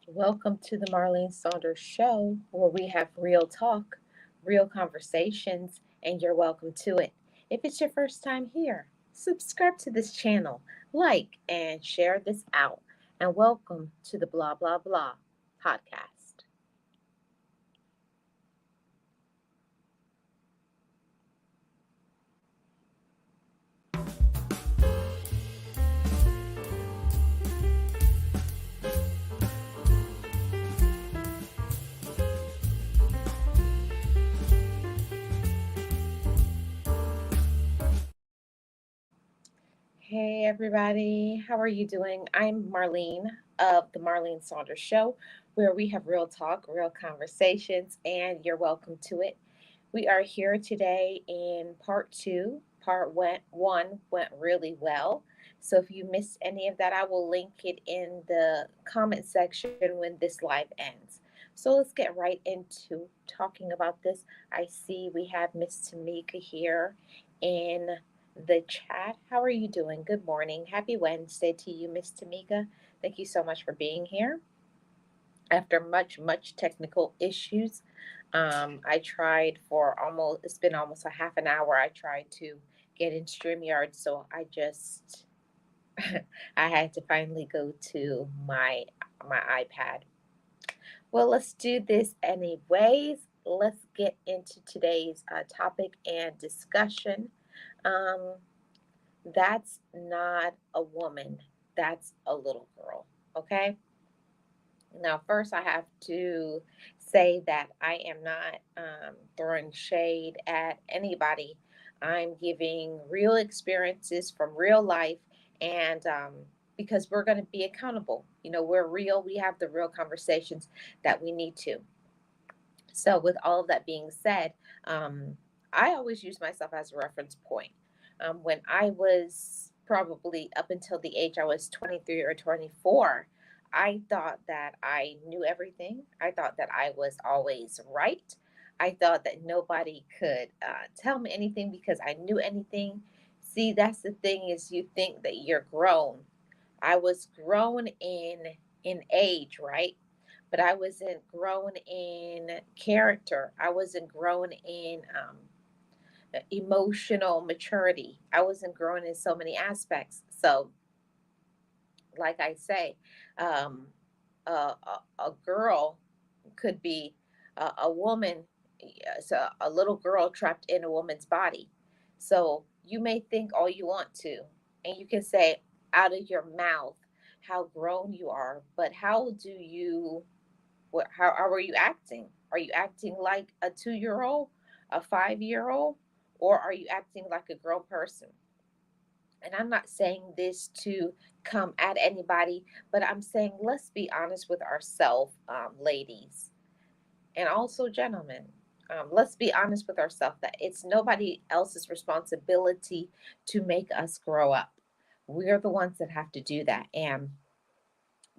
Welcome to the Marlene Saunders Show, where we have real talk, real conversations, and you're welcome to it. If it's your first time here, subscribe to this channel, like, and share this out. And welcome to the Blah Blah Blah podcast. Hey, everybody, how are you doing? I'm Marlene of the Marlene Saunders Show, where we have real talk, real conversations, and you're welcome to it. We are here today in part two. One went really well. So if you missed any of that, I will link it in the comment section when this live ends. So let's get right into talking about this. I see we have Miss Tamika here in the chat. How are you doing? Good morning. Happy Wednesday to you, Miss Tamika. Thank you so much for being here. After much technical issues, I tried for it's been almost a half an hour. I tried to get in StreamYard, so I had to finally go to my iPad. Well, let's do this anyways. Let's get into today's topic and discussion. Um, that's not a woman, that's a little girl, okay? Now, first, I have to say that I am not throwing shade at anybody. I'm giving real experiences from real life, and because we're going to be accountable. We're real, we have the real conversations that we need to. So, with all of that being said, I always use myself as a reference point. When I was probably up until the age I was 23 or 24, I thought that I knew everything. I thought that I was always right. I thought that nobody could tell me anything because I knew anything. See, that's the thing is you think that you're grown. I was grown in age, right? But I wasn't grown in character. I wasn't grown in emotional maturity. I wasn't grown in so many aspects. So, like I say, a girl could be a woman, so a little girl trapped in a woman's body. So you may think all you want to, and you can say out of your mouth how grown you are, but how are you acting? Are you acting like a 2 year old, a 5 year old, or are you acting like a grown person? And I'm not saying this to come at anybody, but I'm saying let's be honest with ourselves, ladies, and also gentlemen. Let's be honest with ourselves that it's nobody else's responsibility to make us grow up. We're the ones that have to do that. And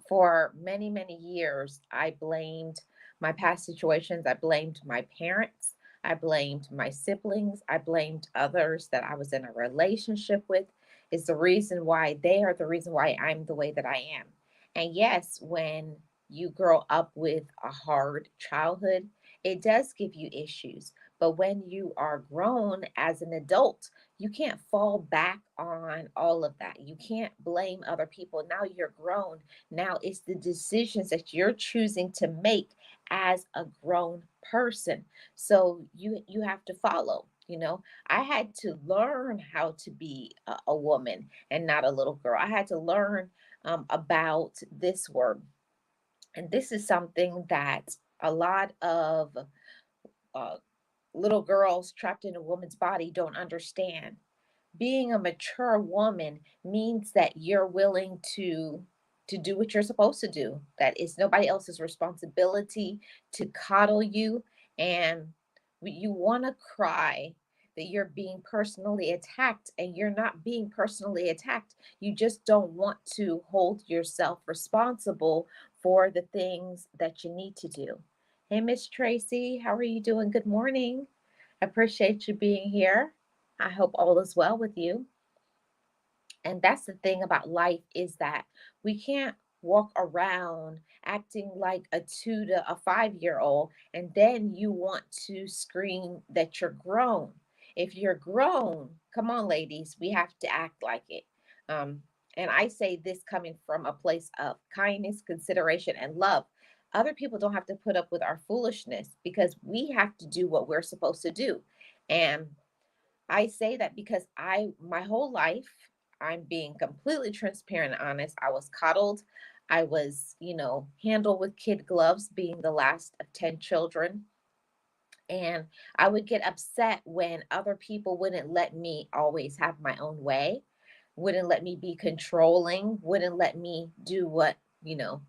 for many years, I blamed my past situations. I blamed my parents. I blamed my siblings. I blamed others that I was in a relationship with. Is the reason why they are the reason why I'm the way that I am. And yes, when you grow up with a hard childhood, it does give you issues. But when you are grown as an adult, you can't fall back on all of that. You can't blame other people. Now you're grown. Now it's the decisions that you're choosing to make as a grown person. So you have to follow. I had to learn how to be a woman and not a little girl. I had to learn about this word. And this is something that a lot of uh, little girls trapped in a woman's body don't understand. Being a mature woman means that you're willing to do what you're supposed to do. That is nobody else's responsibility to coddle you, and you want to cry that you're being personally attacked, and you're not being personally attacked. You just don't want to hold yourself responsible for the things that you need to do. Hey, Miss Tracy, how are you doing? Good morning. I appreciate you being here. I hope all is well with you. And that's the thing about life is that we can't walk around acting like a 2 to a 5-year-old, and then you want to scream that you're grown. If you're grown, come on, ladies, we have to act like it. Um, and I say this coming from a place of kindness, consideration, and love. Other people don't have to put up with our foolishness because we have to do what we're supposed to do. And I say that because my whole life, I'm being completely transparent and honest. I was coddled. I was, handled with kid gloves, being the last of 10 children. And I would get upset when other people wouldn't let me always have my own way, wouldn't let me be controlling, wouldn't let me do what, you know,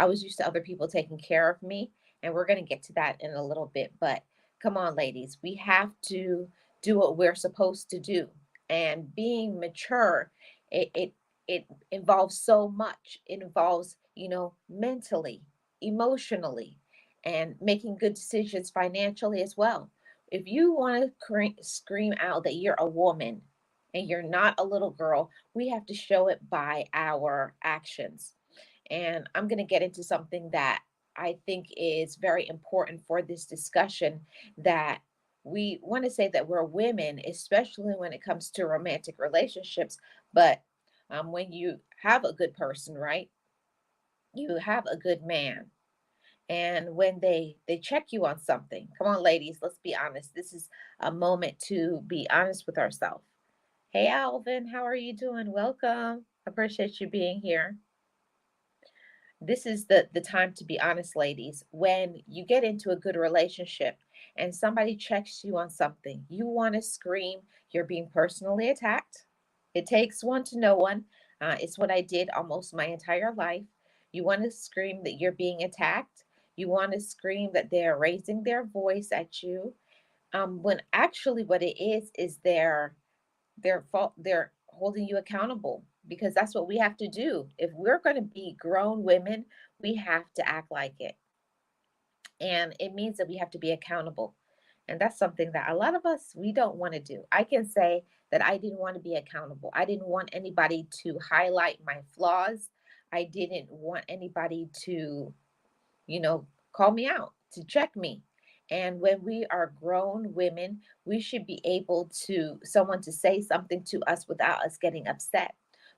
I was used to other people taking care of me. And we're going to get to that in a little bit. But come on, ladies, we have to do what we're supposed to do. And being mature, it involves so much. It involves, mentally, emotionally, and making good decisions financially as well. If you want to scream out that you're a woman and you're not a little girl, we have to show it by our actions. And I'm going to get into something that I think is very important for this discussion, that we want to say that we're women, especially when it comes to romantic relationships. But when you have a good person, right? You have a good man, and when they check you on something, come on, ladies, let's be honest. This is a moment to be honest with ourselves. Hey, Alvin, how are you doing? Welcome. Appreciate you being here. This is the time to be honest, ladies. When you get into a good relationship and somebody checks you on something, you want to scream you're being personally attacked. It takes one to know one. It's what I did almost my entire life. You want to scream that you're being attacked. You want to scream that they're raising their voice at you. When actually what it is their fault. They're holding you accountable, because that's what we have to do. If we're going to be grown women, we have to act like it. And it means that we have to be accountable. And that's something that a lot of us, we don't want to do. I can say that I didn't want to be accountable. I didn't want anybody to highlight my flaws. I didn't want anybody to, call me out, to check me. And when we are grown women, we should be able to someone to say something to us without us getting upset.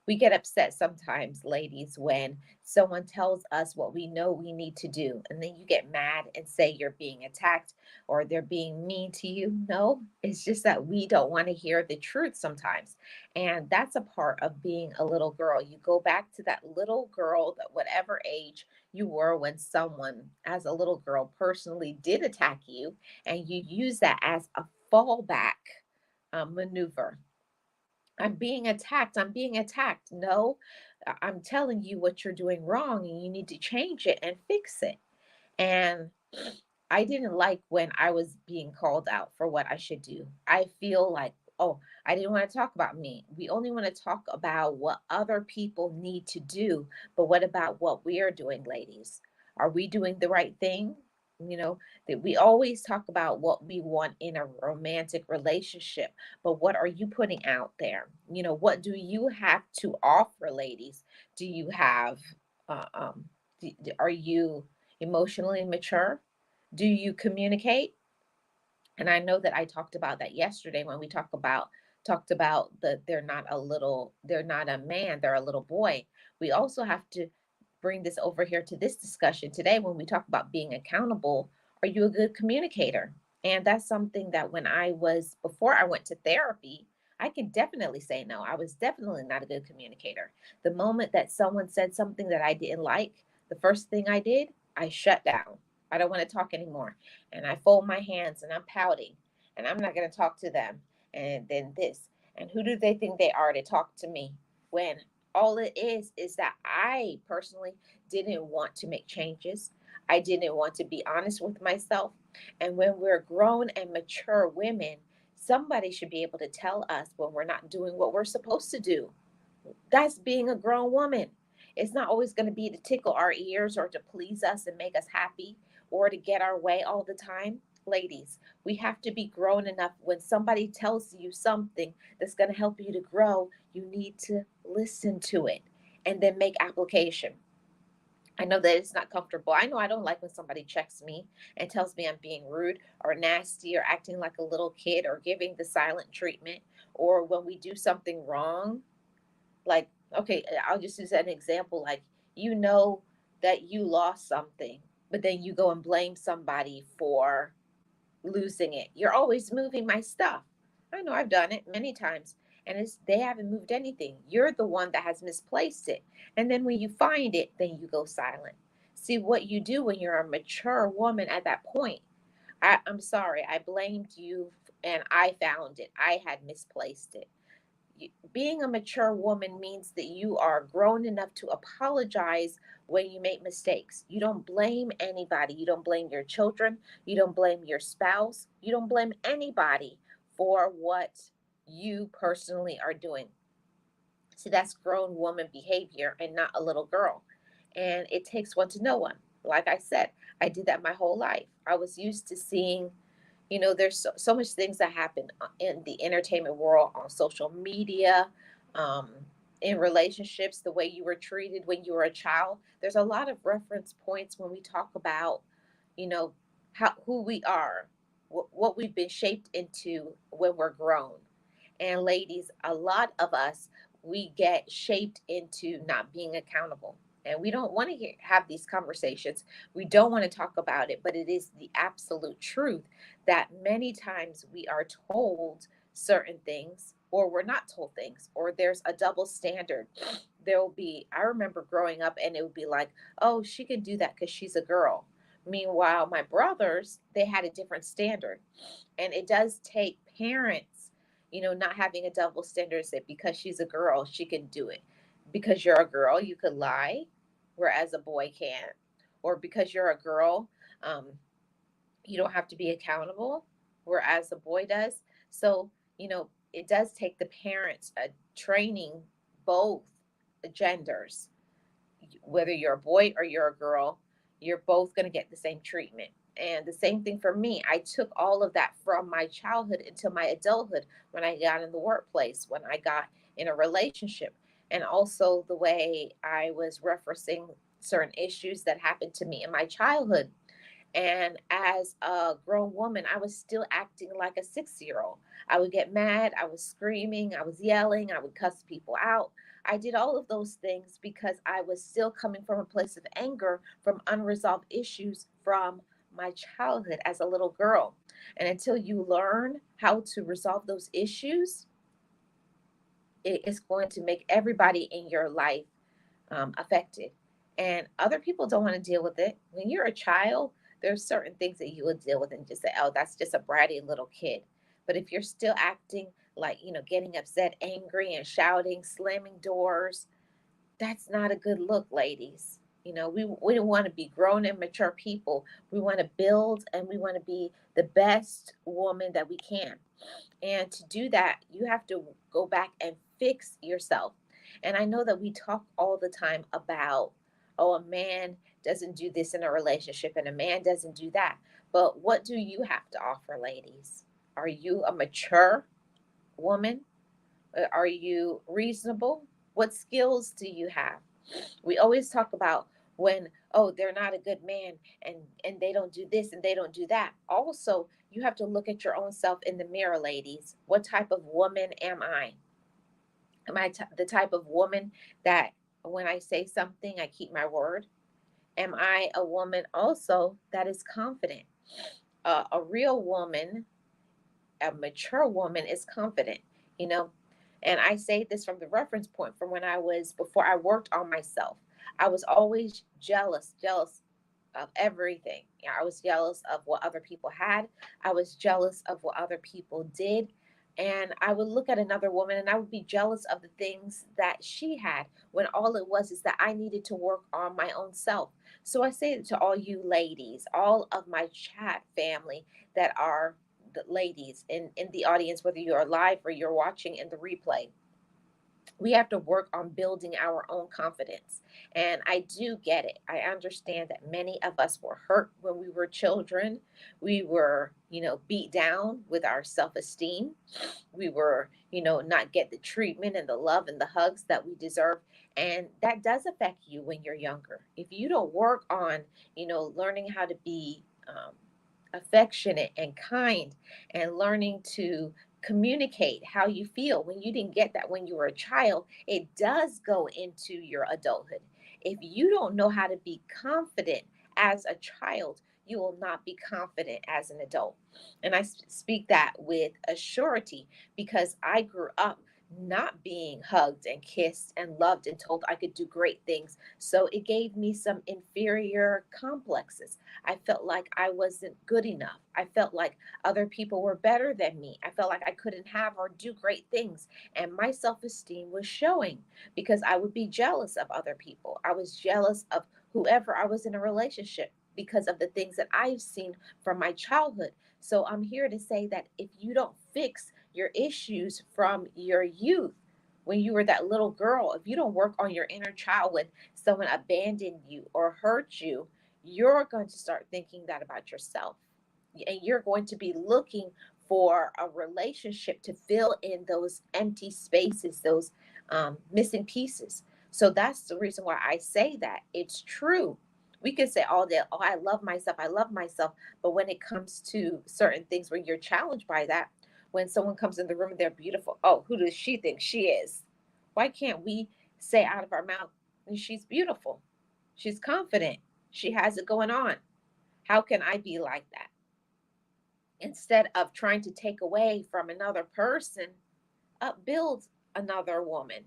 We get upset sometimes, ladies, when someone tells us what we know we need to do, and then you get mad and say you're being attacked or they're being mean to you. No, it's just that we don't want to hear the truth sometimes. And that's a part of being a little girl. You go back to that little girl, that whatever age you were when someone, as a little girl, personally did attack you, and you use that as a fallback maneuver. I'm being attacked. I'm being attacked. No, I'm telling you what you're doing wrong, and you need to change it and fix it. And I didn't like when I was being called out for what I should do. I feel like, oh, I didn't want to talk about me. We only want to talk about what other people need to do. But what about what we are doing, ladies? Are we doing the right thing? You know, that we always talk about what we want in a romantic relationship, but what are you putting out there? What do you have to offer, ladies? Do you have, uh, um, are you emotionally mature? Do you communicate? And I know that I talked about that yesterday when we talked about the they're not a man, they're a little boy. We also have to bring this over here to this discussion today when we talk about being accountable. Are you a good communicator? And that's something that when I was before I went to therapy, I can definitely say no. I was definitely not a good communicator. The moment that someone said something that I didn't like, the first thing I did, I shut down. I don't want to talk anymore. And I fold my hands and I'm pouting, and I'm not going to talk to them. And then this. And who do they think they are to talk to me, when all it is that I personally didn't want to make changes. I didn't want to be honest with myself. And when we're grown and mature women, somebody should be able to tell us when we're not doing what we're supposed to do. That's being a grown woman. It's not always going to be to tickle our ears or to please us and make us happy or to get our way all the time. Ladies, we have to be grown enough. When somebody tells you something that's going to help you to grow, you need to listen to it and then make application. I know that it's not comfortable. I know I don't like when somebody checks me and tells me I'm being rude or nasty or acting like a little kid or giving the silent treatment, or when we do something wrong. Like, okay, I'll just use an example. Like, you know that you lost something, but then you go and blame somebody for losing it. You're always moving my stuff. I know I've done it many times, and they haven't moved anything. You're the one that has misplaced it. And then when you find it, then you go silent. See what you do when you're a mature woman at that point. I'm sorry, I blamed you and I found it. I had misplaced it. Being a mature woman means that you are grown enough to apologize when you make mistakes. You don't blame anybody. You don't blame your children. You don't blame your spouse. You don't blame anybody for what you personally are doing. See, that's grown woman behavior and not a little girl. And it takes one to know one. Like I said, I did that my whole life. I was used to seeing, there's so much things that happen in the entertainment world, on social media, um, in relationships, the way you were treated when you were a child. There's a lot of reference points when we talk about, you know, who we are, what we've been shaped into when we're grown. And ladies, a lot of us, we get shaped into not being accountable. And we don't want to have these conversations. We don't want to talk about it, but it is the absolute truth that many times we are told certain things, or we're not told things, or there's a double standard. There will be, I remember growing up and it would be like, oh, she can do that because she's a girl. Meanwhile, my brothers, they had a different standard. And it does take parents, not having a double standard, that because she's a girl, she can do it. Because you're a girl, you could lie, whereas a boy can't. Or because you're a girl, um, you don't have to be accountable, whereas a boy does. So, it does take the parents training both genders. Whether you're a boy or you're a girl, you're both going to get the same treatment. And the same thing for me. I took all of that from my childhood into my adulthood, when I got in the workplace, when I got in a relationship, and also the way I was referencing certain issues that happened to me in my childhood. And as a grown woman, I was still acting like a 6 year old. I would get mad, I was screaming, I was yelling, I would cuss people out. I did all of those things because I was still coming from a place of anger from unresolved issues from my childhood as a little girl. And until you learn how to resolve those issues, it is going to make everybody in your life affected. And other people don't want to deal with it. When you're a child, there's certain things that you will deal with and just say, oh, that's just a bratty little kid. But if you're still acting like, getting upset, angry, and shouting, slamming doors, that's not a good look, ladies. We want to be grown and mature people. We want to build and we want to be the best woman that we can. And to do that, you have to go back and fix yourself. And I know that we talk all the time about, oh, a man doesn't do this in a relationship and a man doesn't do that. But what do you have to offer, ladies? Are you a mature woman? Are you reasonable? What skills do you have? We always talk about when, oh, they're not a good man, and they don't do this and they don't do that. Also, you have to look at your own self in the mirror, ladies. What type of woman am I? Am I the type of woman that when I say something, I keep my word? Am I a woman also that is confident? A real woman, a mature woman, is confident, you know. And I say this from the reference point from when I was, before I worked on myself. I was always jealous of everything. Yeah, I was jealous of what other people had. I was jealous of what other people did. And I would look at another woman and I would be jealous of the things that she had, when all it was is that I needed to work on my own self. So I say it to all you ladies, all of my chat family that are the ladies in the audience, whether you're live or you're watching in the replay. We have to work on building our own confidence. And I do get it. I understand that many of us were hurt when we were children. We were, beat down with our self esteem. We were, not get the treatment and the love and the hugs that we deserve. And that does affect you when you're younger. If you don't work on, learning how to be affectionate and kind, and learning to communicate how you feel when you didn't get that when you were a child, it does go into your adulthood. If you don't know how to be confident as a child, you will not be confident as an adult. And I speak that with a surety, because I grew up not being hugged and kissed and loved and told I could do great things. So it gave me some inferior complexes. I felt like I wasn't good enough. I felt like other people were better than me. I felt like I couldn't have or do great things. And my self esteem was showing, because I would be jealous of other people. I was jealous of whoever I was in a relationship because of the things that I've seen from my childhood. So I'm here to say that if you don't fix your issues from your youth, when you were that little girl, if you don't work on your inner child when someone abandoned you or hurt you, you're going to start thinking that about yourself. And you're going to be looking for a relationship to fill in those empty spaces, those missing pieces. So that's the reason why I say that. It's true. We could say all day, oh, I love myself, I love myself. But when it comes to certain things where you're challenged by that, when someone comes in the room and they're beautiful, oh, who does she think she is? Why can't we say out of our mouth, she's beautiful, she's confident, she has it going on? How can I be like that? Instead of trying to take away from another person, upbuild another woman,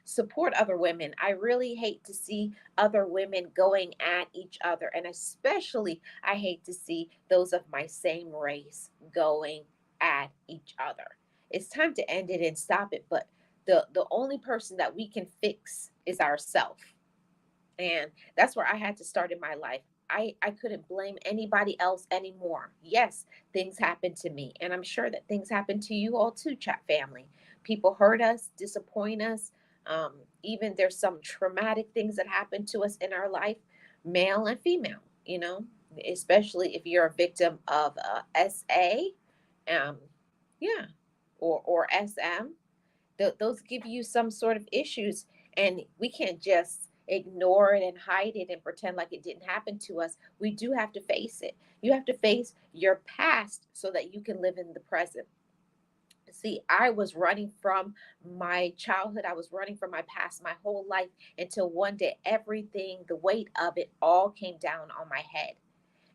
support other women. I really hate to see other women going at each other, and especially I hate to see those of my same race going at each other. It's time to end it and stop it, but the only person that we can fix is ourselves. And that's where I had to start in my life. I couldn't blame anybody else anymore. Yes, things happened to me. And I'm sure that things happen to you all too, chat family. People hurt us, disappoint us. Even there's some traumatic things that happen to us in our life, male and female, especially if you're a victim of SA, um, yeah, or SM. Those give you some sort of issues, and we can't just ignore it and hide it and pretend like it didn't happen to us. We do have to face it. You have to face your past so that you can live in the present. See, I was running from my childhood, I was running from my past my whole life, until one day everything, the weight of it all came down on my head.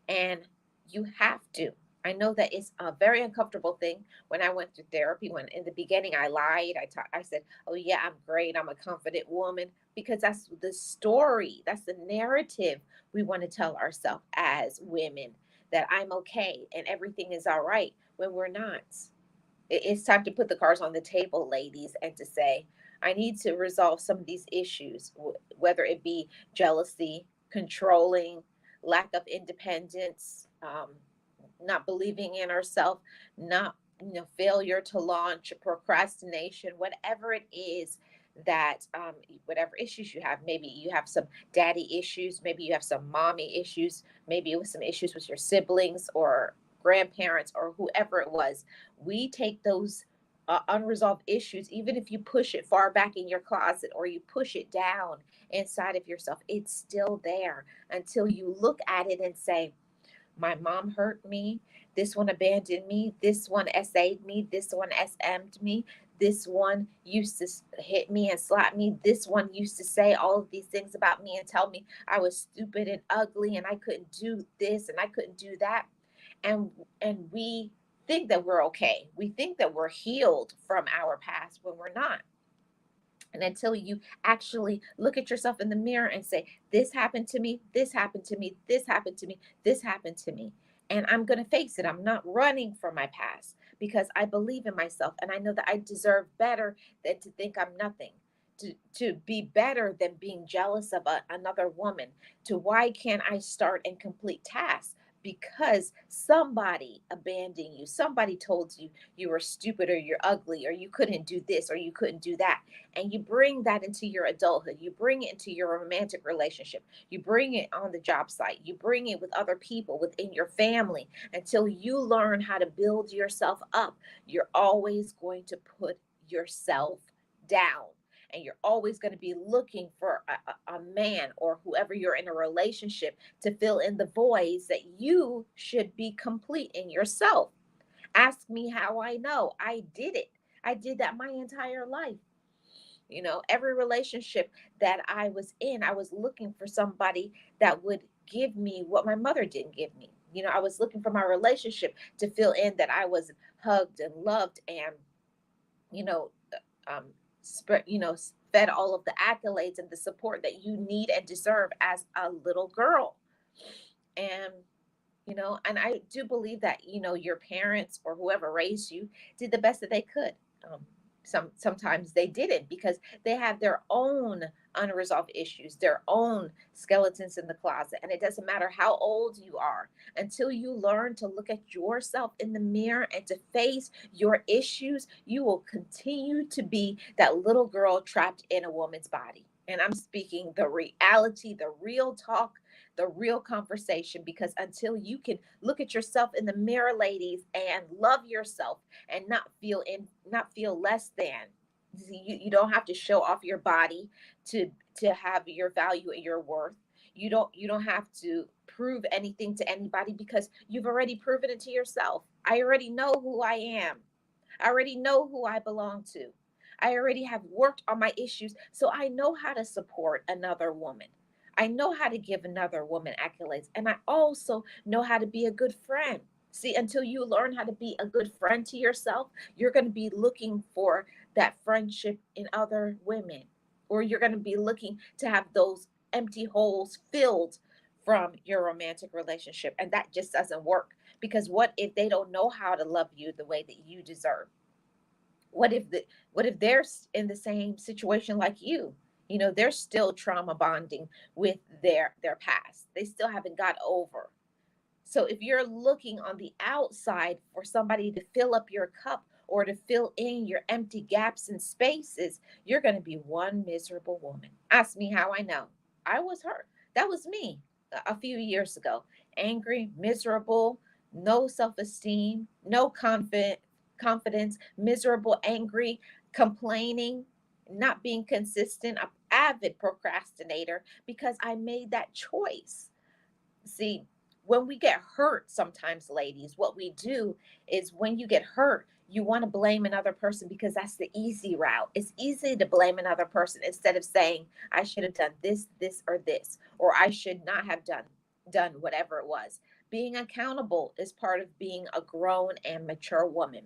And you have to. I know that it's a very uncomfortable thing. When I went through therapy, when in the beginning I lied, I said, "Oh yeah, I'm great. I'm a confident woman," because that's the story, that's the narrative we want to tell ourselves as women, that I'm okay and everything is all right when we're not. It's time to put the cards on the table, ladies, and to say, I need to resolve some of these issues, whether it be jealousy, controlling, lack of independence, not believing in ourselves, not, failure to launch, procrastination, whatever it is that, whatever issues you have. Maybe you have some daddy issues, maybe you have some mommy issues, maybe it was some issues with your siblings or grandparents or whoever it was. We take those unresolved issues, even if you push it far back in your closet or you push it down inside of yourself, it's still there until you look at it and say, my mom hurt me. This one abandoned me. This one SA'd me. This one SM'd me. This one used to hit me and slap me. This one used to say all of these things about me and tell me I was stupid and ugly and I couldn't do this and I couldn't do that. And we think that we're okay. We think that we're healed from our past when we're not. And until you actually look at yourself in the mirror and say, this happened to me, this happened to me, this happened to me, this happened to me. And I'm going to face it. I'm not running from my past because I believe in myself and I know that I deserve better than to think I'm nothing. To be better than being jealous of another woman. To why can't I start and complete tasks? Because somebody abandoned you. Somebody told you you were stupid or you're ugly or you couldn't do this or you couldn't do that. And you bring that into your adulthood, you bring it into your romantic relationship, you bring it on the job site, you bring it with other people within your family. Until you learn how to build yourself up, you're always going to put yourself down. and you're always going to be looking for a man or whoever you're in a relationship to fill in the voids that you should be complete in yourself. Ask me how I know. I did it. I did that my entire life. Every relationship that I was in, I was looking for somebody that would give me what my mother didn't give me. I was looking for my relationship to fill in that I was hugged and loved and, you know, um, fed all of the accolades and the support that you need and deserve as a little girl. And and I do believe that your parents or whoever raised you did the best that they could. um, sometimes they didn't, because they have their own unresolved issues, their own skeletons in the closet, and it doesn't matter how old you are. Until you learn to look at yourself in the mirror and to face your issues, you will continue to be that little girl trapped in a woman's body. And I'm speaking the reality, the real talk, the real conversation, because until you can look at yourself in the mirror, ladies, and love yourself and not feel less than. You don't have to show off your body to have your value and your worth. You don't have to prove anything to anybody, because you've already proven it to yourself. I already know who I am. I already know who I belong to. I already have worked on my issues, so I know how to support another woman. I know how to give another woman accolades, and I also know how to be a good friend. See, until you learn how to be a good friend to yourself, you're going to be looking for that friendship in other women, or you're going to be looking to have those empty holes filled from your romantic relationship. And that just doesn't work, because what if they don't know how to love you the way that you deserve? What if they're in the same situation like you? They're still trauma bonding with their past. They still haven't got over. So if you're looking on the outside for somebody to fill up your cup or to fill in your empty gaps and spaces, you're going to be one miserable woman. Ask me how I know. I was her. That was me a few years ago. Angry, miserable, no self-esteem, no confidence, miserable, angry, complaining, not being consistent, an avid procrastinator, because I made that choice. See, when we get hurt, sometimes, ladies, what we do is, when you get hurt, you want to blame another person, because that's the easy route. It's easy to blame another person instead of saying, I should have done this, or I should not have done whatever it was. Being accountable is part of being a grown and mature woman.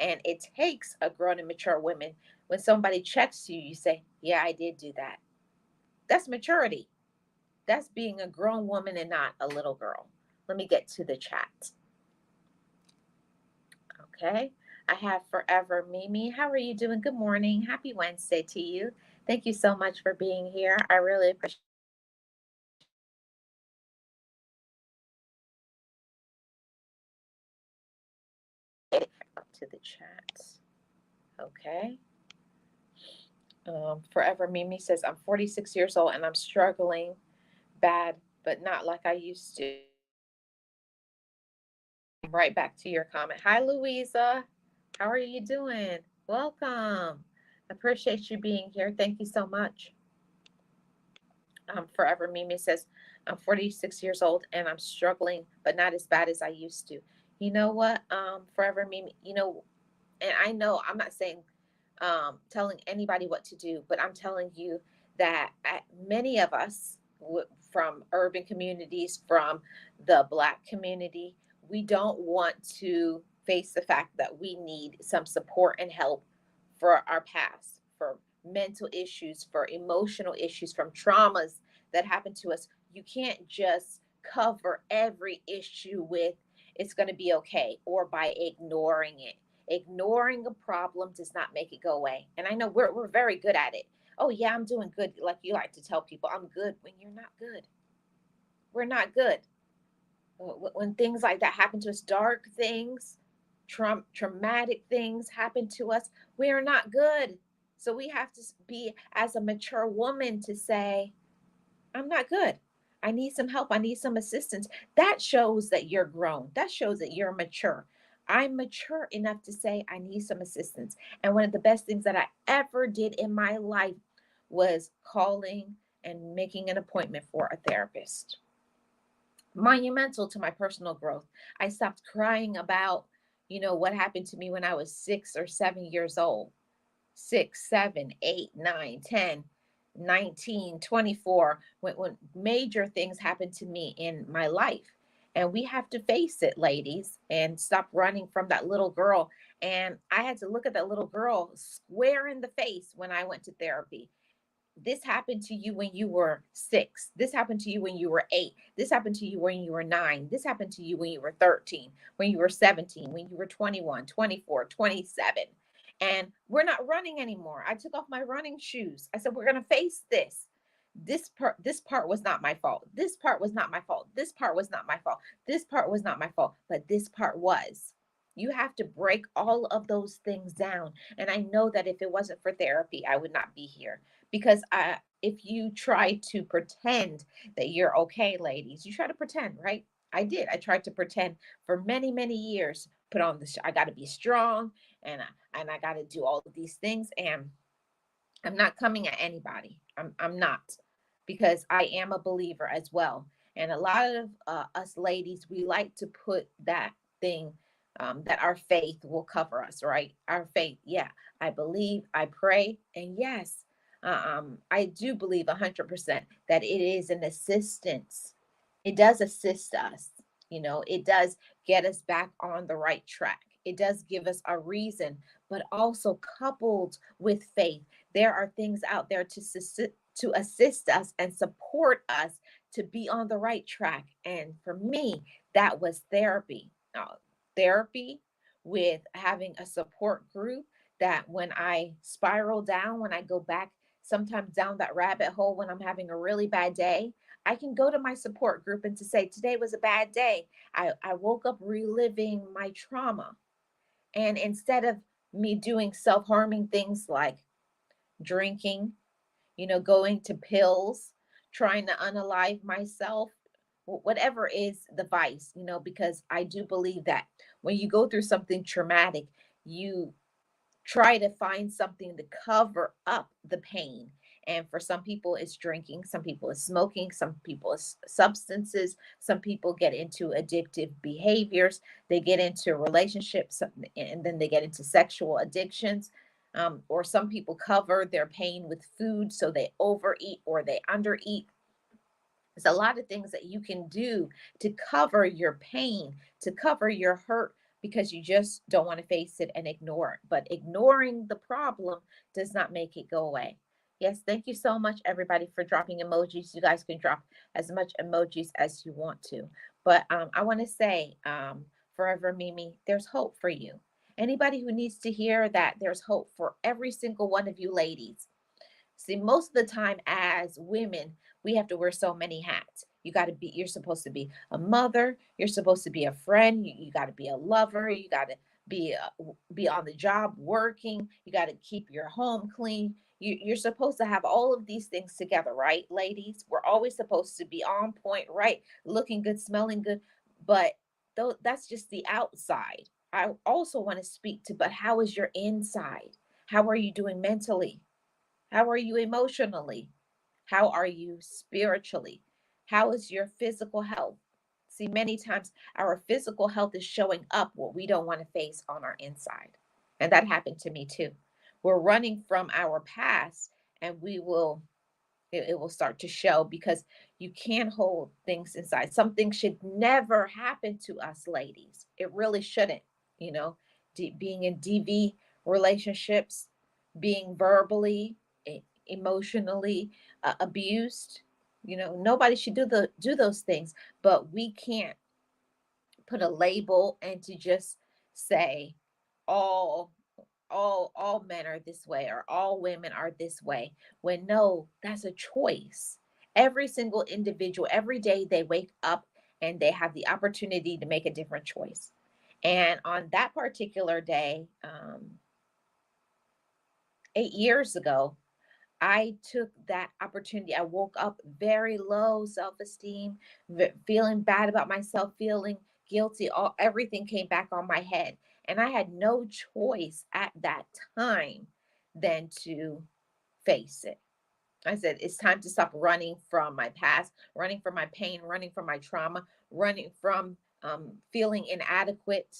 And it takes a grown and mature woman. When somebody checks you, you say, yeah, I did do that. That's maturity. That's being a grown woman and not a little girl. Let me get to the chat. Okay. I have Forever Mimi. How are you doing? Good morning. Happy Wednesday to you. Thank you so much for being here. I really appreciate it. Up to the chat. Okay. Forever Mimi says, I'm 46 years old and I'm struggling bad, but not like I used to. Right back to your comment. Hi, Louisa. How are you doing? Welcome. Appreciate you being here. Thank you so much. Forever Mimi says, I'm 46 years old and I'm struggling, but not as bad as I used to. You know what? Forever Mimi, and I know I'm not saying telling anybody what to do, but I'm telling you that many of us from urban communities, from the Black community, we don't want to face the fact that we need some support and help for our past, for mental issues, for emotional issues, from traumas that happened to us. You can't just cover every issue with, it's going to be okay, or by ignoring it. Ignoring a problem does not make it go away. And I know we're very good at it. Oh, yeah, I'm doing good. Like you like to tell people, I'm good, when you're not good. We're not good. When things like that happen to us, dark things, traumatic things happen to us, we are not good. So we have to be, as a mature woman, to say, I'm not good. I need some help. I need some assistance. That shows that you're grown. That shows that you're mature. I'm mature enough to say I need some assistance. And one of the best things that I ever did in my life was calling and making an appointment for a therapist. Monumental to my personal growth. I stopped crying about, what happened to me when I was 6 or 7 years old. 6, 7, 8, 9, 10, 19, 24. When major things happened to me in my life. And we have to face it, ladies, and stop running from that little girl. And I had to look at that little girl square in the face when I went to therapy. This happened to you when you were 6. This happened to you when you were 8. This happened to you when you were 9. This happened to you when you were 13, when you were 17, when you were 21, 24, 27. And we're not running anymore. I took off my running shoes. I said, we're going to face this. This part was not my fault. This part was not my fault. This part was not my fault. This part was not my fault, but this part was. You have to break all of those things down. And I know that if it wasn't for therapy, I would not be here because if you try to pretend that you're okay, ladies, you try to pretend, right? I did. I tried to pretend for many, many years. Put on the. I got to be strong, and I got to do all of these things, and I'm not coming at anybody. I'm not, because I am a believer as well. And a lot of us ladies, we like to put that thing, that our faith will cover us, right? Our faith, yeah. I believe, I pray, and yes, I do believe 100% that it is an assistance. It does assist us. It does get us back on the right track. It does give us a reason, but also coupled with faith, there are things out there to assist us and support us to be on the right track. And for me, that was therapy. Therapy with having a support group, that when I spiral down, when I go back sometimes down that rabbit hole, when I'm having a really bad day, I can go to my support group and to say, today was a bad day. I woke up reliving my trauma. And instead of me doing self harming things like drinking, going to pills, trying to unalive myself, whatever is the vice, because I do believe that when you go through something traumatic, you try to find something to cover up the pain. And for some people, it's drinking, some people, it's smoking, some people, it's substances, some people get into addictive behaviors, they get into relationships, and then they get into sexual addictions. Or some people cover their pain with food, so they overeat or they undereat. There's a lot of things that you can do to cover your pain, to cover your hurt, because you just don't want to face it and ignore it. But ignoring the problem does not make it go away. Yes, thank you so much, everybody, for dropping emojis. You guys can drop as much emojis as you want to. But I want to say, Forever Mimi, there's hope for you. Anybody who needs to hear that, there's hope for every single one of you ladies. See, most of the time as women, we have to wear so many hats. You're supposed to be a mother, you're supposed to be a friend, you got to be a lover, you got to be on the job working, you got to keep your home clean. You're supposed to have all of these things together, right, ladies? We're always supposed to be on point, right? Looking good, smelling good. But though that's just the outside. I also want to speak to, but how is your inside? How are you doing mentally? How are you emotionally? How are you spiritually? How is your physical health? See, many times our physical health is showing up what we don't want to face on our inside. And that happened to me too. We're running from our past, and it will start to show, because you can't hold things inside. Something should never happen to us, ladies. It really shouldn't. You know, being in DV relationships, being verbally, emotionally abused. Nobody should do those things, but we can't put a label and to just say all all men are this way, or all women are this way, when no, that's a choice. Every single individual, every day they wake up and they have the opportunity to make a different choice. And on that particular day, 8 years ago, I took that opportunity. I woke up very low self esteem, feeling bad about myself, feeling guilty. All everything came back on my head. And I had no choice at that time than to face it. I said, it's time to stop running from my past, running from my pain, running from my trauma, running from feeling inadequate,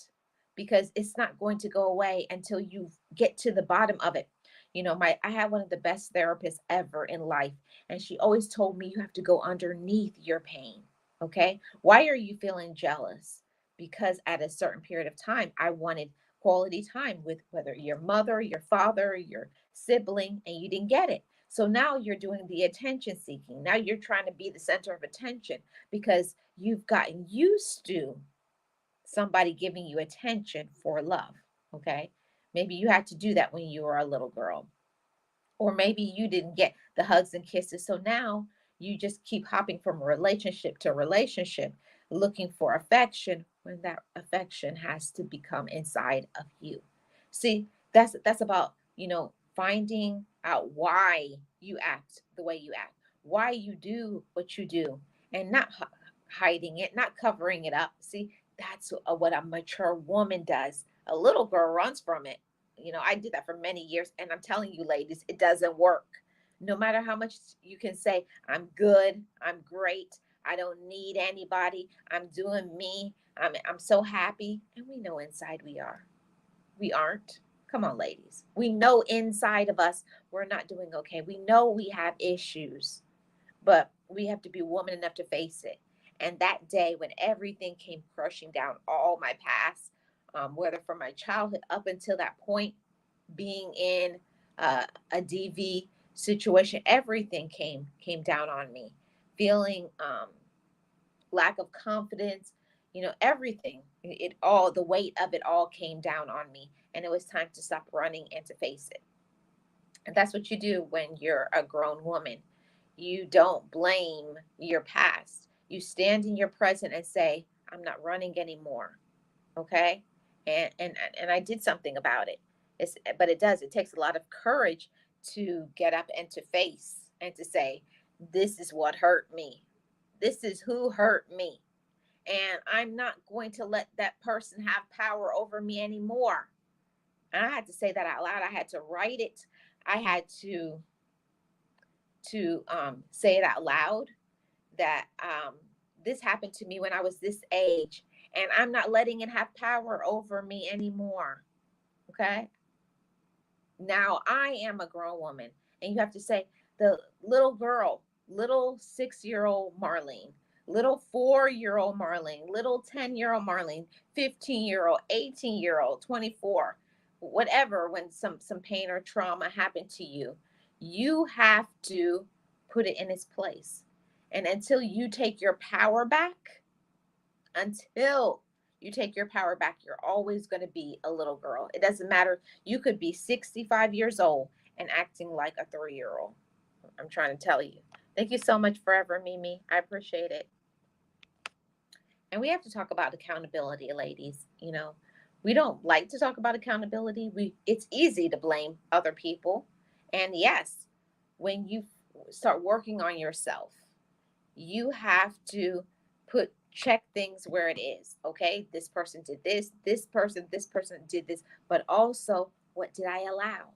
because it's not going to go away until you get to the bottom of it. I had one of the best therapists ever in life, and she always told me you have to go underneath your pain. Okay. Why are you feeling jealous? Because at a certain period of time, I wanted quality time with whether your mother, your father, your sibling, and you didn't get it. So now you're doing the attention seeking. Now you're trying to be the center of attention because you've gotten used to somebody giving you attention for love. Okay. Maybe you had to do that when you were a little girl, or maybe you didn't get the hugs and kisses. So now you just keep hopping from relationship to relationship, looking for affection when that affection has to become inside of you. See, that's about, finding out why you act the way you act, why you do what you do, and not hiding it, not covering it up. See, that's what a mature woman does. A little girl runs from it. I did that for many years, and I'm telling you, ladies, it doesn't work. No matter how much you can say, I'm good, I'm great, I don't need anybody, I'm doing me, I'm so happy. And we know inside we aren't. Come on, ladies. We know inside of us we're not doing okay. We know we have issues, but we have to be woman enough to face it. And that day when everything came crushing down, all my past, whether from my childhood up until that point, being in a DV situation, everything came down on me. Feeling lack of confidence, everything. It all the weight of it all came down on me, and it was time to stop running and to face it. And that's what you do when you're a grown woman. You don't blame your past. You stand in your present and say, I'm not running anymore. Okay. And I did something about it. But it takes a lot of courage to get up and to face and to say, this is what hurt me. This is who hurt me. And I'm not going to let that person have power over me anymore. And I had to say that out loud. I had to write it. I had to say it out loud that this happened to me when I was this age, and I'm not letting it have power over me anymore. Okay. Now I am a grown woman, and you have to say, the little girl, little 6-year old Marlene, little 4-year old Marlene, little 10-year old Marlene, 15-year old, 18-year old, 24, whatever, when some pain or trauma happened to you, you have to put it in its place. And until you take your power back, until you take your power back, you're always going to be a little girl. It doesn't matter. You could be 65 years old and acting like a 3-year old. I'm trying to tell you. Thank you so much, Forever Mimi. I appreciate it. And we have to talk about accountability, ladies. We don't like to talk about accountability. It's easy to blame other people. And yes, when you start working on yourself, you have to check things where it is. Okay, this person did this person did this, but also, what did I allow?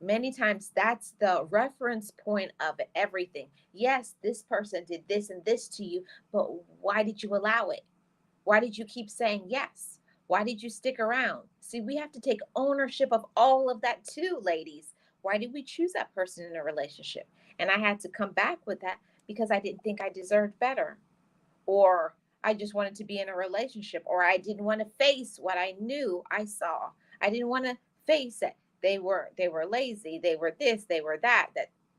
Many times that's the reference point of everything. Yes, this person did this and this to you, but why did you allow it? Why did you keep saying yes? Why did you stick around? See, we have to take ownership of all of that too, ladies. Why did we choose that person in a relationship? And I had to come back with that because I didn't think I deserved better, or I just wanted to be in a relationship, or I didn't want to face what I knew I saw. I didn't want to face it. They were lazy, they were this, they were that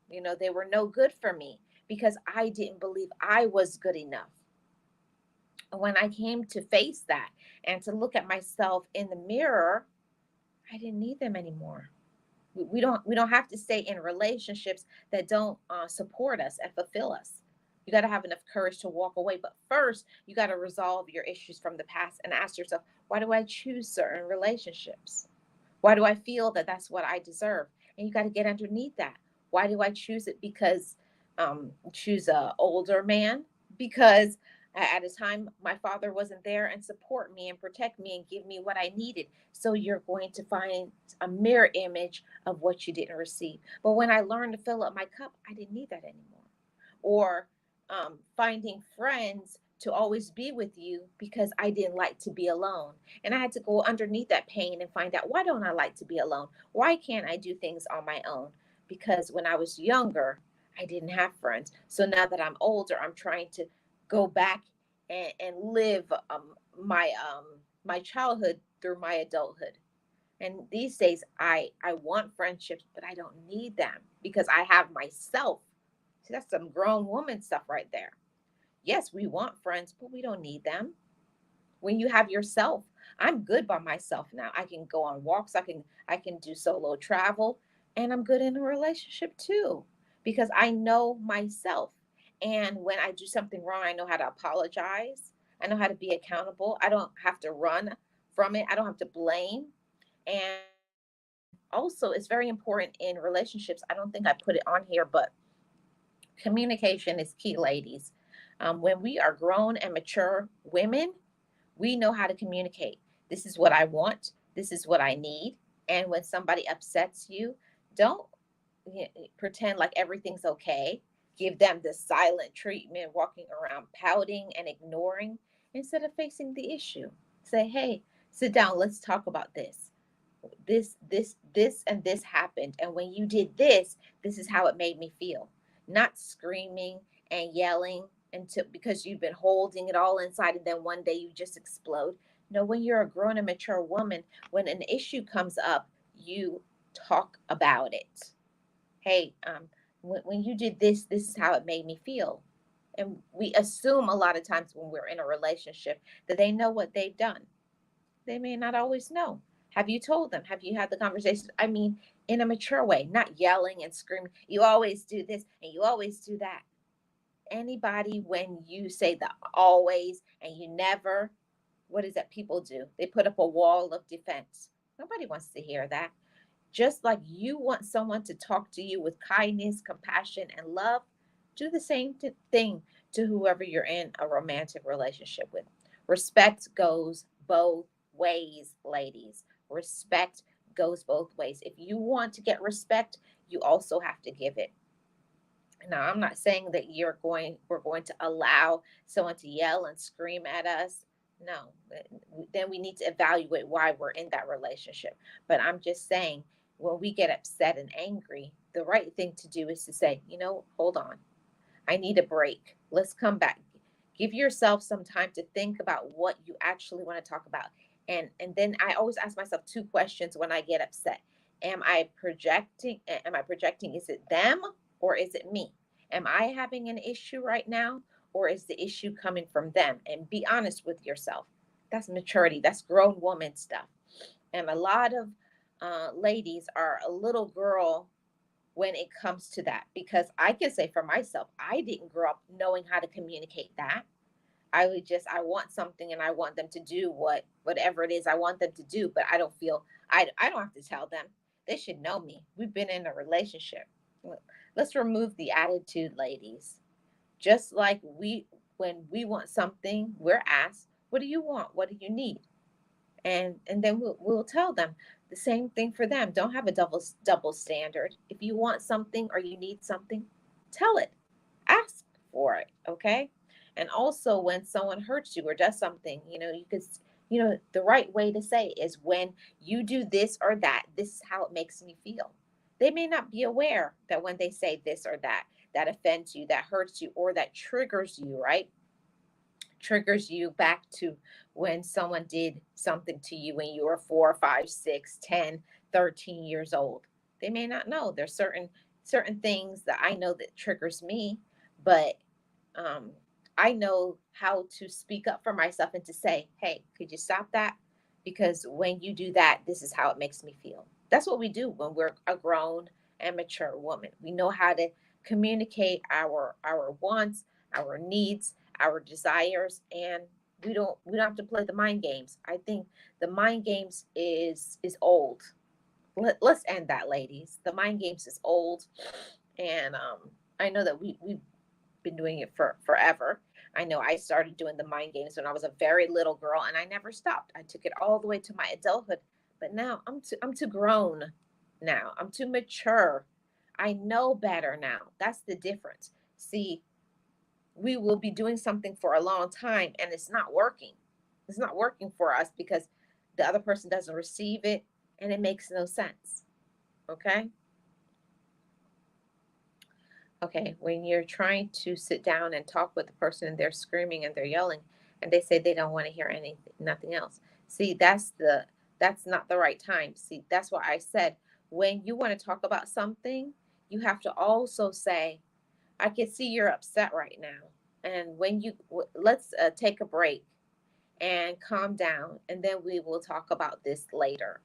they were no good for me because I didn't believe I was good enough. When I came to face that and to look at myself in the mirror, I didn't need them anymore. We don't have to stay in relationships that don't support us and fulfill us. You got to have enough courage to walk away, but first you got to resolve your issues from the past and ask yourself, why do I choose certain relationships? Why do I feel that that's what I deserve? And you got to get underneath that. Why do I choose it? Because choose a older man because At a time my father wasn't there and support me and protect me and give me what I needed. So you're going to find a mirror image of what you didn't receive. But when I learned to fill up my cup, I didn't need that anymore. Or finding friends to always be with you because I didn't like to be alone. And I had to go underneath that pain and find out, why don't I like to be alone? Why can't I do things on my own? Because when I was younger, I didn't have friends. So now that I'm older, I'm trying to go back and live my childhood through my adulthood. And these days, I want friendships, but I don't need them because I have myself. See, that's some grown woman stuff right there. Yes, we want friends, but we don't need them. When you have yourself, I'm good by myself now. I can go on walks, I can do solo travel, and I'm good in a relationship too because I know myself. And when I do something wrong, I know how to apologize. I know how to be accountable. I don't have to run from it. I don't have to blame. And also, it's very important in relationships. I don't think I put it on here, but communication is key, ladies. When we are grown and mature women, we know how to communicate. This is what I want. This is what I need. And when somebody upsets you, don't pretend like everything's okay. Give them the silent treatment, walking around pouting and ignoring instead of facing the issue. Say, hey, sit down. Let's talk about this. This, and this happened. And when you did this, this is how it made me feel. Not screaming and yelling until because you've been holding it all inside and then one day you just explode. No, when you're a grown and mature woman, when an issue comes up, you talk about it. Hey, when you did this, this is how it made me feel. And we assume a lot of times when we're in a relationship that they know what they've done. They may not always know. Have you told them? Have you had the conversation? I mean, in a mature way, not yelling and screaming. You always do this and you always do that. Anybody, when you say the always and you never, what is that people do? They put up a wall of defense. Nobody wants to hear that. Just like you want someone to talk to you with kindness, compassion, and love, do the same thing to whoever you're in a romantic relationship with. Respect goes both ways, ladies. Respect goes both ways. If you want to get respect, you also have to give it. Now, I'm not saying that we're going to allow someone to yell and scream at us. No, then we need to evaluate why we're in that relationship. But I'm just saying, when we get upset and angry, the right thing to do is to say, hold on. I need a break. Let's come back. Give yourself some time to think about what you actually want to talk about. And then I always ask myself two questions when I get upset. Am I projecting is it them or is it me? Am I having an issue right now or is the issue coming from them? And be honest with yourself. That's maturity. That's grown woman stuff. And a lot of ladies are a little girl when it comes to that because I can say for myself, I didn't grow up knowing how to communicate that. I want something and I want them to do whatever it is I want them to do, but I don't feel I don't have to tell them. They should know me. We've been in a relationship. Let's remove the attitude, ladies. Just like we when we want something, we're asked, "What do you want? What do you need?" And then we'll tell them the same thing for them. Don't have a double standard. If you want something or you need something, tell it. Ask for it, okay? And also when someone hurts you or does something, you could the right way to say it is when you do this or that, this is how it makes me feel. They may not be aware that when they say this or that, that offends you, that hurts you, or that triggers you, right? Triggers you back to when someone did something to you when you were 4, 5, 6, 10, 13 years old. They may not know. There's certain things that I know that triggers me, but um, I know how to speak up for myself and to say, hey, could you stop that? Because when you do that, this is how it makes me feel. That's what we do when we're a grown and mature woman. We know how to communicate our wants, our needs, our desires, and we don't have to play the mind games. I think the mind games is old. Let's end that, ladies. The mind games is old, and I know that we've been doing it for forever. I know I started doing the mind games when I was a very little girl, and I never stopped. I took it all the way to my adulthood. But now I'm too grown now. I'm too mature. I know better now. That's the difference. See, we will be doing something for a long time and it's not working. It's not working for us because the other person doesn't receive it and it makes no sense. Okay? Okay, when you're trying to sit down and talk with the person and they're screaming and they're yelling and they say they don't want to hear anything, nothing else. See, that's not the right time. See, that's why I said when you want to talk about something, you have to also say, I can see you're upset right now. And when let's take a break and calm down, and then we will talk about this later.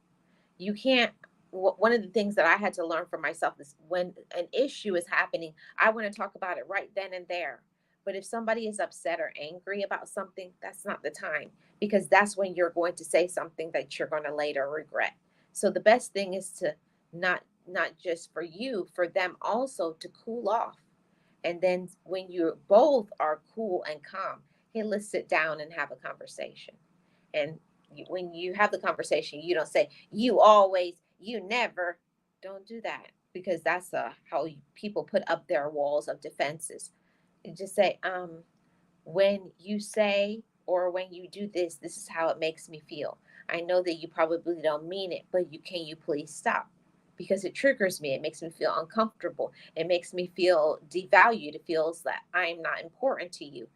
You can't. One of the things that I had to learn for myself is when an issue is happening, I want to talk about it right then and there. But if somebody is upset or angry about something, that's not the time because that's when you're going to say something that you're going to later regret. So the best thing is to not just for you, for them also to cool off. And then when you both are cool and calm, hey, let's sit down and have a conversation. And when you have the conversation, you don't say, you always, you never. Don't do that because that's how people put up their walls of defenses. You just say, when you say or when you do this, this is how it makes me feel. I know that you probably don't mean it, but can you please stop? Because it triggers me. It makes me feel uncomfortable. It makes me feel devalued. It feels that I'm not important to you.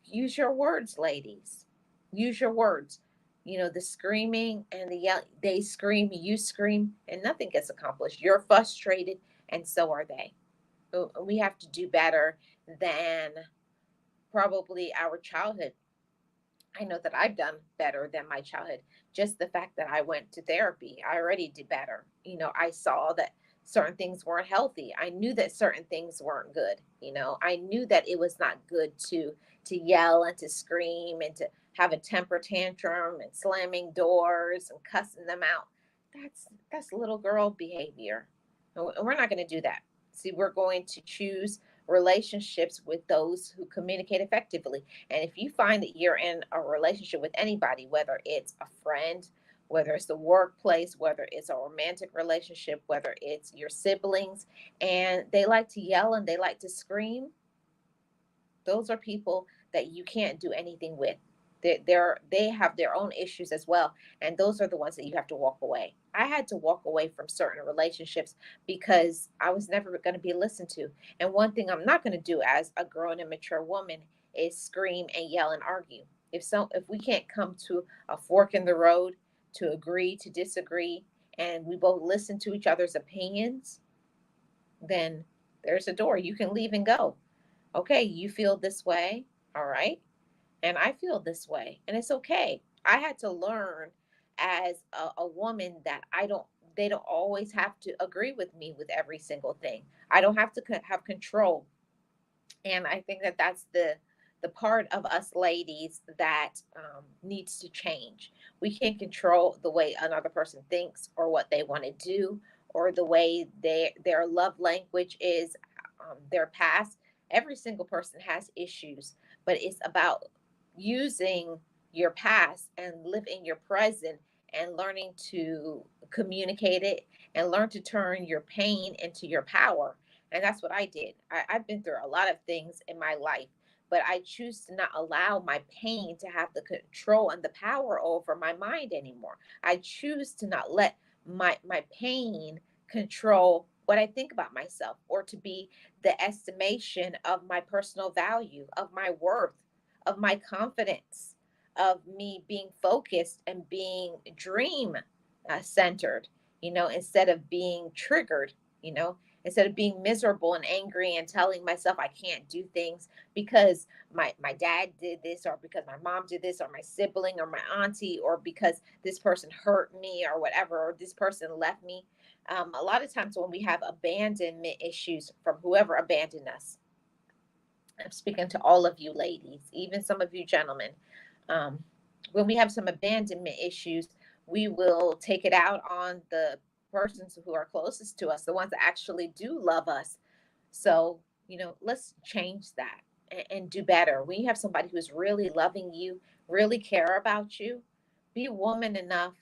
Use your words, ladies. Use your words. You know, the screaming and the yell, they scream, you scream, and nothing gets accomplished. You're frustrated, and so are they. We have to do better than probably our childhood. I know that I've done better than my childhood. Just the fact that I went to therapy, I already did better. You know, I saw that certain things weren't healthy. I knew that certain things weren't good. You know, I knew that it was not good to yell and to scream and to have a temper tantrum and slamming doors and cussing them out. That's little girl behavior. And we're not going to do that. See, we're going to choose relationships with those who communicate effectively. And if you find that you're in a relationship with anybody, whether it's a friend, whether it's the workplace, whether it's a romantic relationship, whether it's your siblings, and they like to yell and they like to scream, those are people that you can't do anything with. They have their own issues as well, and those are the ones that you have to walk away. I had to walk away from certain relationships because I was never going to be listened to. And one thing I'm not going to do as a grown and mature woman is scream and yell and argue. If we can't come to a fork in the road to agree to disagree, and we both listen to each other's opinions, then there's a door. You can leave and go. Okay, you feel this way, all right, and I feel this way, and it's okay. I had to learn as a woman that they don't always have to agree with me with every single thing. I don't have to have control. And I think that that's the part of us ladies that needs to change. We can't control the way another person thinks or what they want to do or the way their love language is, their past. Every single person has issues, but it's about using your past and live in your present and learning to communicate it and learn to turn your pain into your power. And that's what I did. I've been through a lot of things in my life, but I choose to not allow my pain to have the control and the power over my mind anymore. I choose to not let my pain control what I think about myself or to be the estimation of my personal value, of my worth, of my confidence, of me being focused and being dream centered, instead of being triggered, you know, instead of being miserable and angry and telling myself I can't do things because my dad did this or because my mom did this or my sibling or my auntie or because this person hurt me or whatever or this person left me. A lot of times when we have abandonment issues from whoever abandoned us, I'm speaking to all of you ladies, even some of you gentlemen. Um, when we have some abandonment issues, we will take it out on the persons who are closest to us, the ones that actually do love us. So, let's change that and do better. When you have somebody who's really loving you, really care about you, be woman enough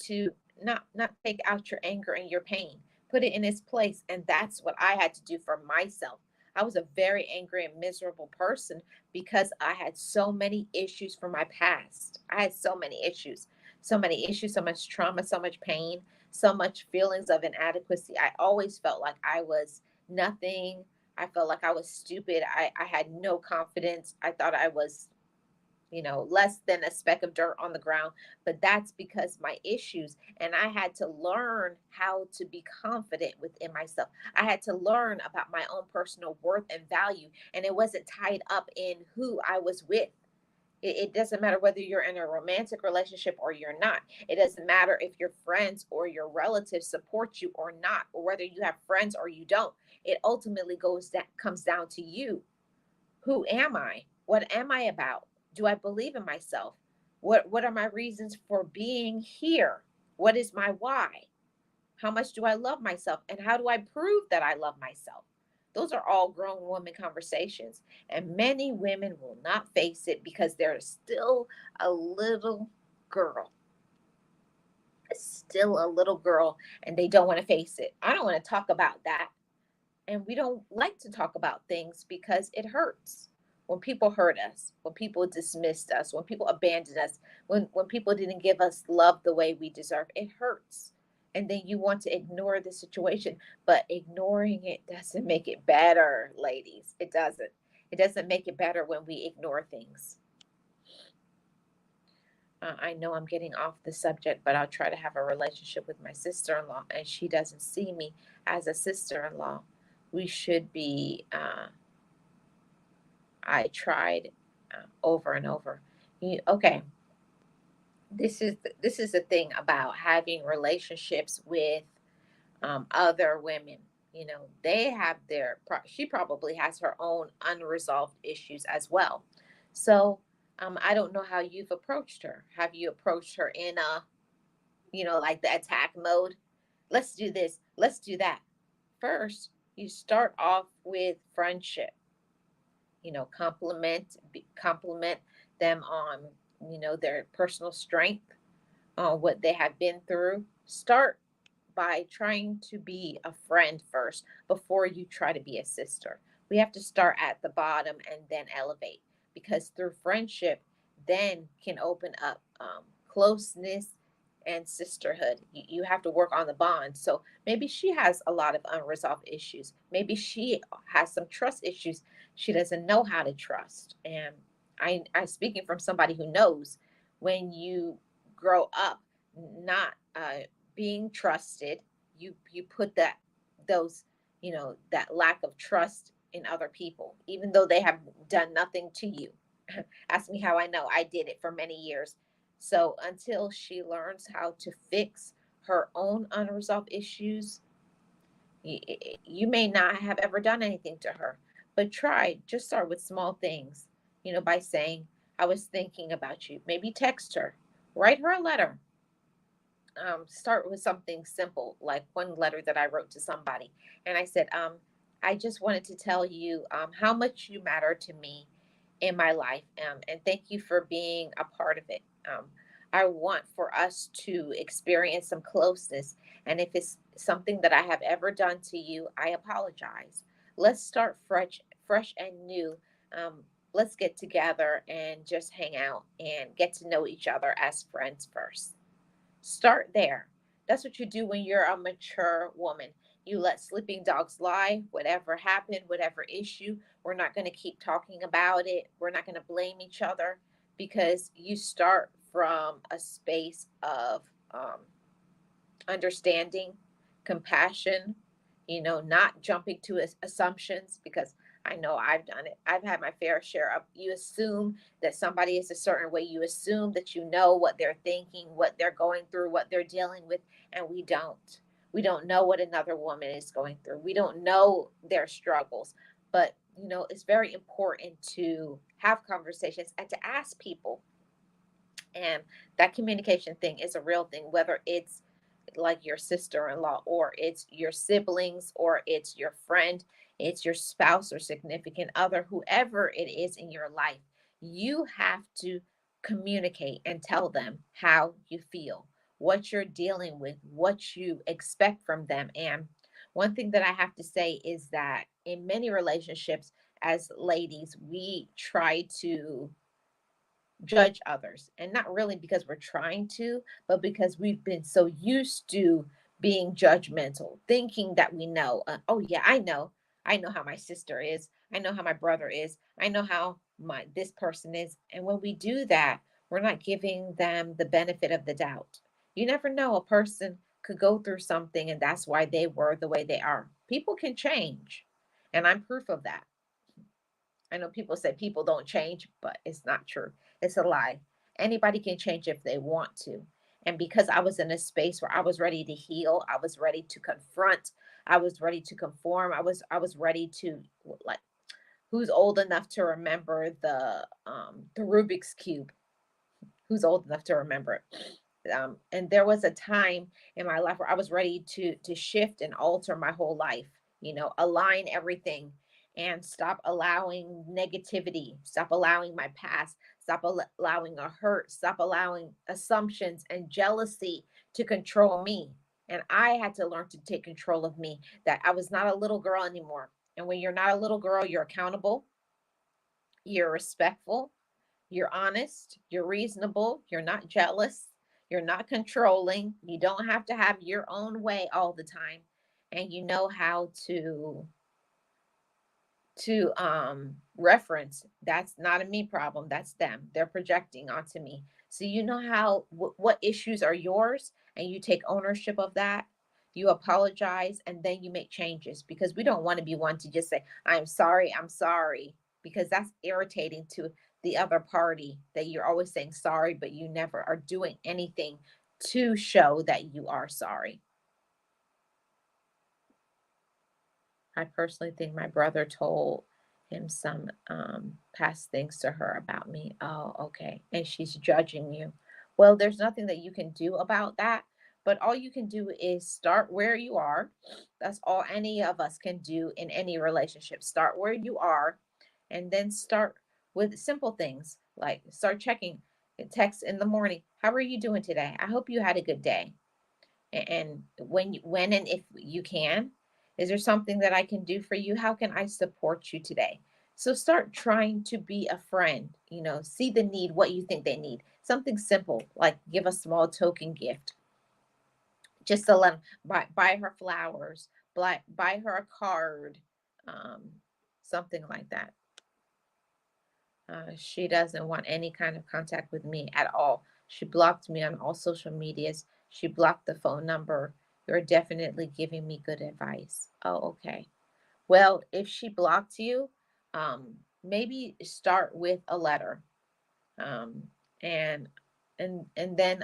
to not take out your anger and your pain, put it in its place. And that's what I had to do for myself. I was a very angry and miserable person because I had so many issues from my past. I had so many issues, so much trauma, so much pain, so much feelings of inadequacy. I always felt like I was nothing. I felt like I was stupid. I had no confidence. I thought I was, less than a speck of dirt on the ground. But that's because my issues. And I had to learn how to be confident within myself. I had to learn about my own personal worth and value. And it wasn't tied up in who I was with. It doesn't matter whether you're in a romantic relationship or you're not. It doesn't matter if your friends or your relatives support you or not, or whether you have friends or you don't. It ultimately comes down to you. Who am I? What am I about? Do I believe in myself? What are my reasons for being here? What is my why? How much do I love myself? And how do I prove that I love myself? Those are all grown woman conversations. And many women will not face it because they're still a little girl. Still a little girl, and they don't want to face it. I don't want to talk about that. And we don't like to talk about things because it hurts. When people hurt us, when people dismissed us, when people abandoned us, when people didn't give us love the way we deserve, it hurts. And then you want to ignore the situation, but ignoring it doesn't make it better, ladies. It doesn't. It doesn't make it better when we ignore things. I know I'm getting off the subject, but I'll try to have a relationship with my sister in law, and she doesn't see me as a sister in law. We should be, I tried over and over. Okay, this is the thing about having relationships with other women. They have she probably has her own unresolved issues as well. So I don't know how you've approached her. Have you approached her in a, like the attack mode? Let's do this, let's do that. First, you start off with friendship. Compliment them on, their personal strength, on what they have been through. Start by trying to be a friend first before you try to be a sister. We have to start at the bottom and then elevate, because through friendship then can open up closeness and sisterhood. You have to work on the bond. So maybe she has a lot of unresolved issues. Maybe she has some trust issues. She doesn't know how to trust. And I'm speaking from somebody who knows, when you grow up not being trusted, you put those that lack of trust in other people, even though they have done nothing to you. Ask me how I know. I did it for many years. So until she learns how to fix her own unresolved issues, you may not have ever done anything to her, but try. Just start with small things, by saying, I was thinking about you. Maybe text her, write her a letter. Start with something simple, like one letter that I wrote to somebody. And I said, I just wanted to tell you how much you matter to me in my life. And thank you for being a part of it. I want for us to experience some closeness. And if it's something that I have ever done to you, I apologize. Let's start fresh and new. Let's get together and just hang out and get to know each other as friends first. Start there. That's what you do when you're a mature woman. You let sleeping dogs lie, whatever happened, whatever issue. We're not going to keep talking about it. We're not going to blame each other, because you start from a space of um, understanding, compassion, not jumping to assumptions, because I know I've done it. I've had my fair share of, you assume that somebody is a certain way. You assume that you know what they're thinking, what they're going through, what they're dealing with, and we don't. We don't know what another woman is going through. We don't know their struggles. But, it's very important to have conversations and to ask people. And that communication thing is a real thing, whether it's like your sister-in-law, or it's your siblings, or it's your friend, it's your spouse or significant other, whoever it is in your life, you have to communicate and tell them how you feel, what you're dealing with, what you expect from them. And one thing that I have to say is that in many relationships, as ladies, we try to judge others, and not really because we're trying to, but because we've been so used to being judgmental, thinking that we know, oh yeah, I know how my sister is, I know how my brother is, I know how my this person is. And when we do that, we're not giving them the benefit of the doubt. You never know, a person could go through something and that's why they were the way they are. People can change, and I'm proof of that. I know people say people don't change, but it's not true. It's a lie. Anybody can change if they want to. And because I was in a space where I was ready to heal, I was ready to confront, I was ready to conform, I was ready to, like, who's old enough to remember the Rubik's cube? Who's old enough to remember it? And there was a time in my life where I was ready to shift and alter my whole life, align everything and stop allowing negativity, stop allowing my past, stop allowing a hurt, stop allowing assumptions and jealousy to control me. And I had to learn to take control of me, that I was not a little girl anymore. And when you're not a little girl, you're accountable, you're respectful, you're honest, you're reasonable, you're not jealous, you're not controlling, you don't have to have your own way all the time, and you know how to reference, that's not a me problem, that's them, they're projecting onto me. So you know how what issues are yours, and you take ownership of that. You apologize, and then you make changes, because we don't want to be one to just say I'm sorry, because that's irritating to the other party, that you're always saying sorry but you never are doing anything to show that you are sorry. I personally think my brother told him some past things to her about me. Oh, okay. And she's judging you. Well, there's nothing that you can do about that. But all you can do is start where you are. That's all any of us can do in any relationship. Start where you are, and then start with simple things, like start checking text in the morning. How are you doing today? I hope you had a good day. And when and if you can, is there something that I can do for you? How can I support you today? So start trying to be a friend, see the need, what you think they need. Something simple, like give a small token gift, just to let them buy her flowers, buy her a card, um, something like that. She doesn't want any kind of contact with me at all. She blocked me on all social medias. She blocked the phone number. You're definitely giving me good advice. Oh, okay. Well, if she blocked you, maybe start with a letter, um, and and then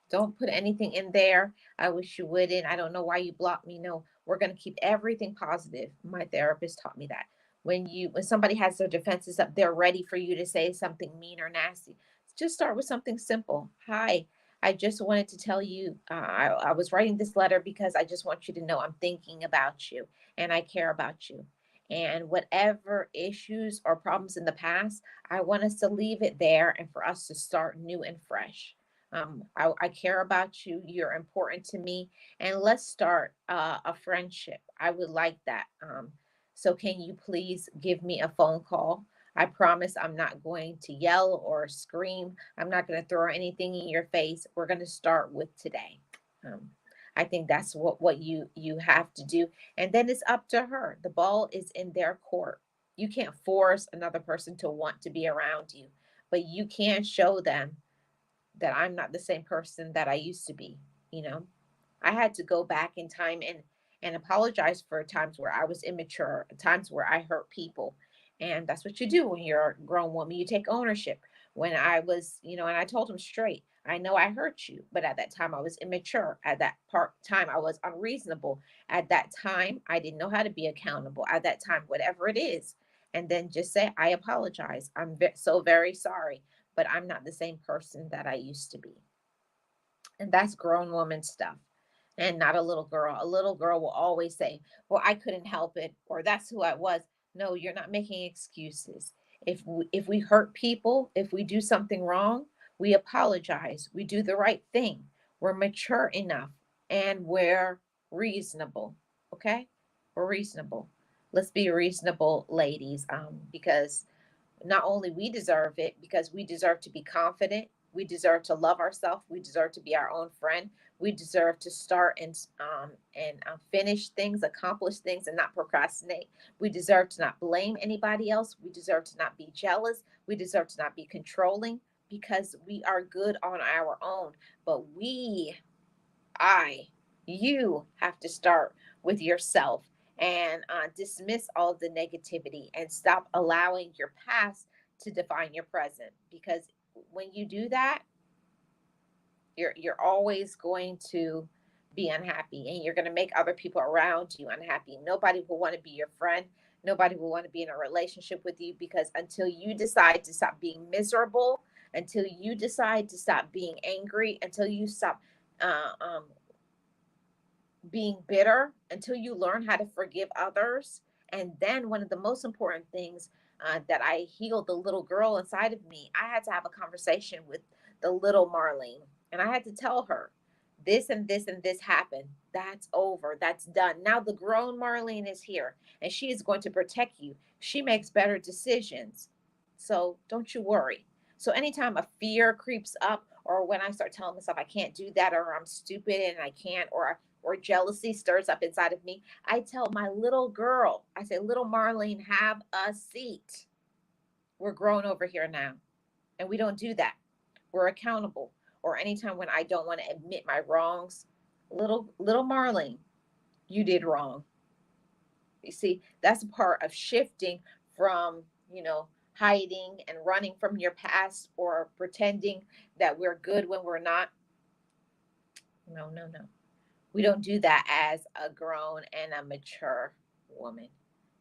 don't put anything in there. I wish you wouldn't. I don't know why you blocked me. No, we're going to keep everything positive. My therapist taught me that when somebody has their defenses up, they're ready for you to say something mean or nasty. Just start with something simple. Hi, I just wanted to tell you, I was writing this letter because I just want you to know I'm thinking about you and I care about you, and whatever issues or problems in the past, I want us to leave it there and for us to start new and fresh. I care about you. You're important to me. And let's start a friendship. I would like that. So, can you please give me a phone call? I promise I'm not going to yell or scream. I'm not going to throw anything in your face. We're going to start with today. Um, I think that's what you have to do, and then it's up to her. The ball is in their court. You can't force another person to want to be around you, but you can show them that I'm not the same person that I used to be. You know, I had to go back in time and apologize for times where I was immature, times where I hurt people. And that's what you do when you're a grown woman. You take ownership. When I was, and I told him straight, I know I hurt you, but at that time I was immature. At that time I was unreasonable. At that time I didn't know how to be accountable. At that time, whatever it is, and then just say, I apologize. I'm so very sorry, but I'm not the same person that I used to be. And that's grown woman stuff. and not a little girl. A little girl will always say, "Well, I couldn't help it," or "That's who I was." No, you're not making excuses. If we hurt people, if we do something wrong, we apologize. We do the right thing. We're mature enough and we're reasonable. Okay? We're reasonable. Let's be reasonable, ladies, because not only we deserve it, because we deserve to be confident, we deserve to love ourselves, we deserve to be our own friend, we deserve to start and finish things, accomplish things, and not procrastinate. We deserve to not blame anybody else, we deserve to not be jealous, we deserve to not be controlling, because we are good on our own. But I, you have to start with yourself and dismiss all of the negativity and stop allowing your past to define your present. Because when you do that, you're always going to be unhappy, and you're going to make other people around you unhappy. Nobody will want to be your friend. Nobody will want to be in a relationship with you, because until you decide to stop being miserable, until you decide to stop being angry, until you stop uh, um, being bitter, until you learn how to forgive others. And then, one of the most important things that I healed the little girl inside of me, I had to have a conversation with the little Marlene. And I had to tell her, this and this and this happened. That's over. That's done. Now, the grown Marlene is here and she is going to protect you. She makes better decisions. So, don't you worry. So, anytime a fear creeps up, or when I start telling myself I can't do that, or I'm stupid and I can't, or jealousy stirs up inside of me, I tell my little girl, I say, little Marlene, have a seat. We're grown over here now. And we don't do that. We're accountable. Or anytime when I don't want to admit my wrongs, little Marlene, you did wrong. You see, that's a part of shifting from, hiding and running from your past, or pretending that we're good when we're not. No, no, no. We don't do that as a grown and a mature woman.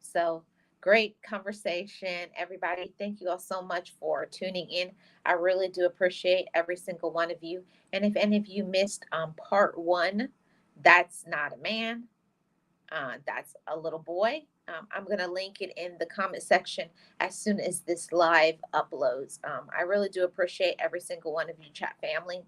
So, great conversation, everybody. Thank you all so much for tuning in. I really do appreciate every single one of you. And if any of you missed part one, that's not a man, that's a little boy. I'm going to link it in the comment section as soon as this live uploads. I really do appreciate every single one of you, chat family.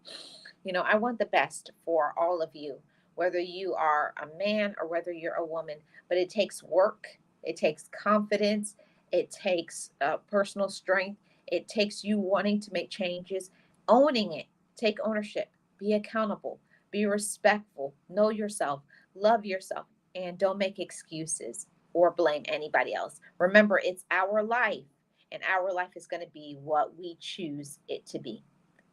I want the best for all of you, whether you are a man or whether you're a woman. But it takes work, it takes confidence, it takes personal strength, it takes you wanting to make changes, owning it, take ownership, be accountable, be respectful, know yourself, love yourself, and don't make excuses or blame anybody else. Remember, it's our life, and our life is going to be what we choose it to be.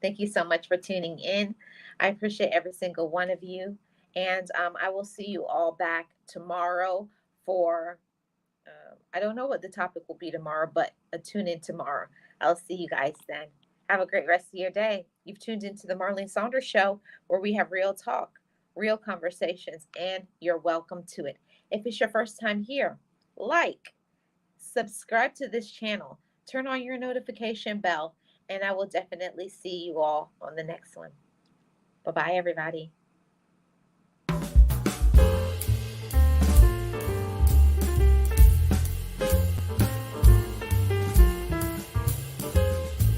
Thank you so much for tuning in. I appreciate every single one of you. And I will see you all back tomorrow for, I don't know what the topic will be tomorrow, but tune in tomorrow. I'll see you guys then. Have a great rest of your day. You've tuned into the Marlene Saunders Show, where we have real talk, real conversations, and you're welcome to it. If it's your first time here, like, subscribe to this channel, turn on your notification bell, and I will definitely see you all on the next one. Bye bye, everybody.